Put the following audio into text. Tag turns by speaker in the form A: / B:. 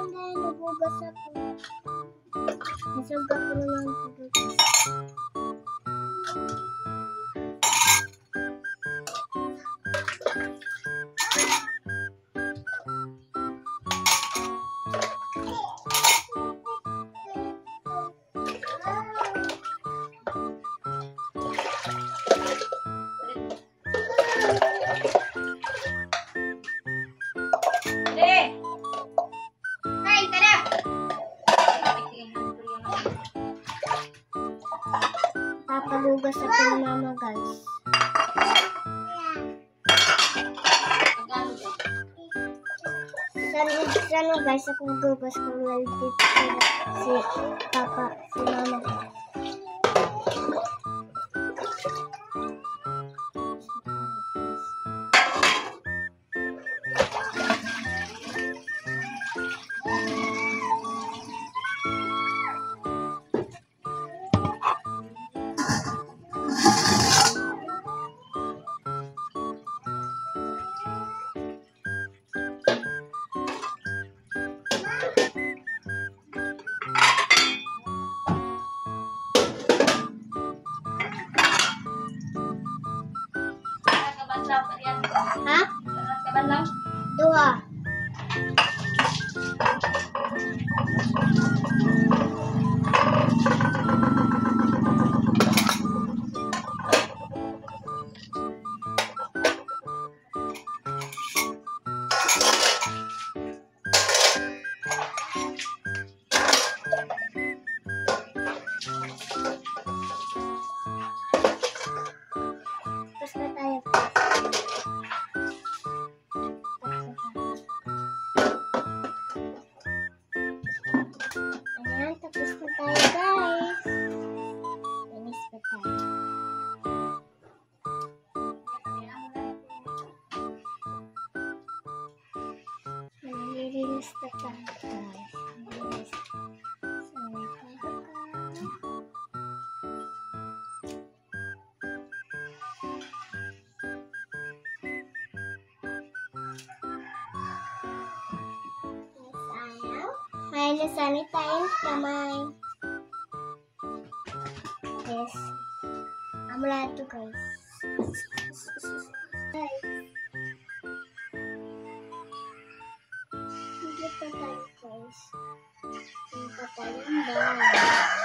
A: dahil nagugas ako. Nasugat ko naman nagugas. Papagugas ako ni Mama, guys. Sana guys, ako gugas ko dito si Papa, si Mama. Ha?
B: Kaban lang?
A: Dua. Tapos na tayo. Ayan, tapos na tayo, guys. Linis pa tayo. Nililinis pa tayo, guys. Nililinis. May sanitize kamay. Yes. Amula ito, guys. Hindi pa tayo, guys. Hindi pa tayo, guys.